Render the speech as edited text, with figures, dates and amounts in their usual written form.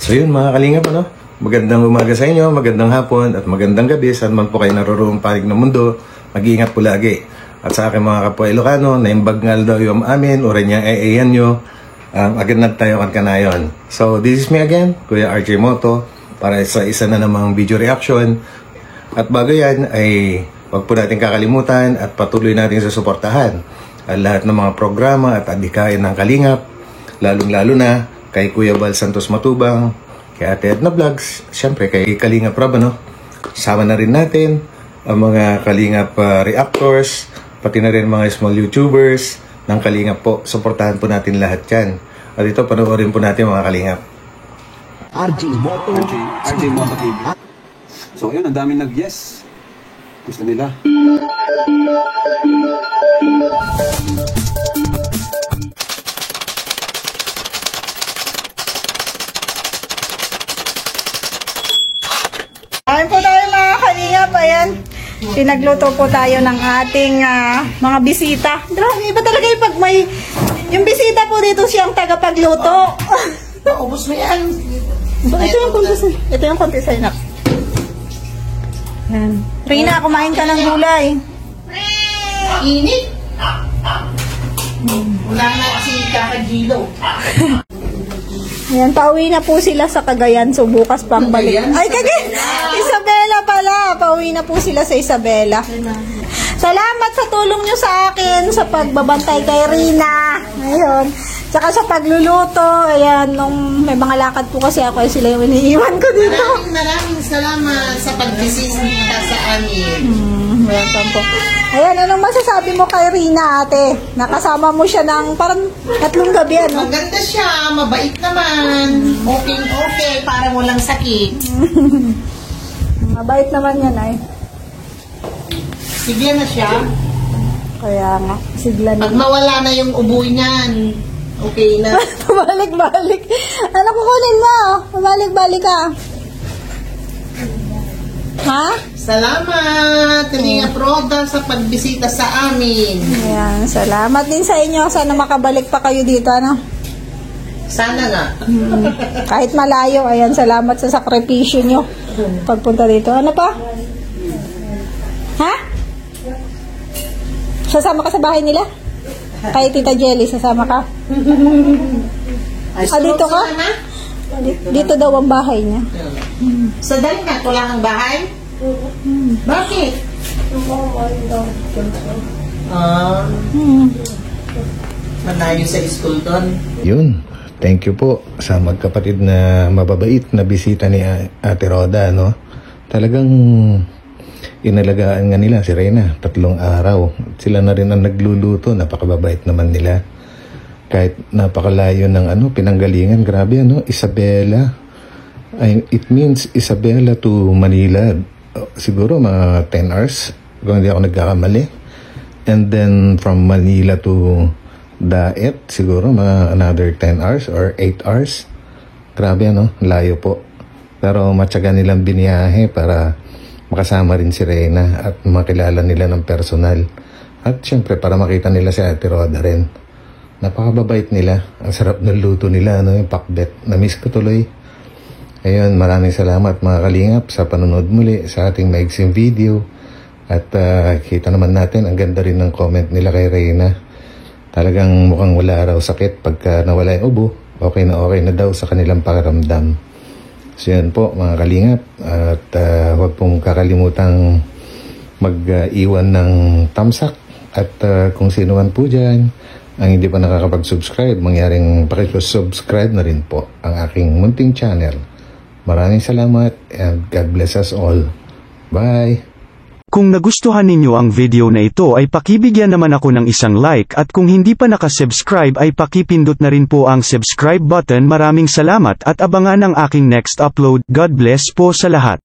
So yun mga kalingap, ano? Magandang umaga sa inyo, magandang hapon at magandang gabi saan man po kayo naroroong panig ng mundo. Mag-iingat po lagi. At sa aking mga kapwa Ilocano, naimbag ngal daw yung amin, o rin yung AAN nyo, agad na tayo kan kanayon. So this is me again, Kuya RJ Moto, para sa isa na namang video reaction. At bago yan ay huwag po natin kakalimutan at patuloy natin susuportahan ang lahat ng mga programa at adhikain ng Kalingap, lalong-lalo na kay Kuya Bal Santos Matubang, kay Ate Edna Vlogs, syempre kay Kalingap Rob, ano? Sama na rin natin ang mga Kalingap reactors, pati na rin mga small YouTubers ng Kalingap po. Suportahan po natin lahat yan. At ito, panoorin po natin mga Kalingap. RJ Moto TV. So ayun, ang daming nag-yes. Gusto nila. Kain po tayo mga Kalingap. Ayan, pinagluto po tayo ng ating mga bisita. Grabe, iba talaga yung pag may yung bisita po dito siyang tagapagluto. Naubos mo yan. Ito yung konti. Ito yung konti sa'yo, nak. Ayan. Rina, kumain ka ng gulay. Init. Wala na kasi kakagilo. Ayan, pauwi na po sila sa Cagayan. So, bukas pang balik. Ay, Cagayan! Isabela pala. Pauwi na po sila sa Isabela. Salamat sa tulong nyo sa akin sa pagbabantay kay Rina. Ayun. Tsaka sa pagluluto. Ayan, nung may mga lakad po kasi ako, sila yung iniiwan ko dito. Maraming salamat sa pagbisita sa amin. Welcome po. Ayan, anong masasabi mo kay Rina, ate? Nakasama mo siya ng parang 3 gabi, ano? Maganda siya, mabait naman. Okay, parang walang sakit. Mabait naman yan, ay. Sige na siya. Kaya nga, sigla na. Pag mawala na yung ubo niyan, okay na. Pabalik-balik. Ano kukunin mo? Pabalik-balik ka. Ha? Salamat, Kalingap Roda, sa pagbisita sa amin. Ayan, salamat din sa inyo. Sana makabalik pa kayo dito, ano? Sana nga. Kahit malayo, ayan, salamat sa sakripisyo nyo. Pagpunta dito. Ano pa? Ha? Sasama ka sa bahay nila? Kay Tita Jelly, sasama ka? Dito ka? Dito daw ang bahay niya. Sa Dalingat, wala kang bahay? Bakit? Malayo sa school doon. Yun. Thank you po sa magkapatid na mababait na bisita ni Ate Roda, no? Talagang inalagaan nga nila si Reyna 3 araw. Sila na rin ang nagluluto, napakababait naman nila. Kahit napakalayo ng pinanggalingan, grabe, Isabela. It means Isabela to Manila. Siguro mga 10 hours, kung hindi ako nagkakamali. And then from Manila to Daet, siguro mga another 10 hours or 8 hours. Grabe, layo po. Pero matyaga nilang biniyahe para makasama rin si Reyna at makilala nila ng personal. At syempre para makita nila si Ate Roda rin. Napakababait nila. Ang sarap ng luto nila, yung pakbet. Na-miss ko tuloy. Ayun, maraming salamat mga Kalingap sa panonood muli sa ating maiksing video. At kita naman natin, ang ganda rin ng comment nila kay Reyna. Talagang mukhang wala raw sakit pagka nawala yung ubo. Okay na daw sa kanilang pakiramdam. So yan po mga Kalingap. At huwag pong kakalimutang mag-iwan ng thumbs up. At kung sino man po dyan ang hindi pa nakakapag-subscribe, mangyaring pakisubscribe na rin po ang aking munting channel. Maraming salamat and God bless us all. Bye! Kung nagustuhan ninyo ang video na ito ay pakibigyan naman ako ng isang like at kung hindi pa nakasubscribe ay pakipindot na rin po ang subscribe button. Maraming salamat at abangan ang aking next upload. God bless po sa lahat.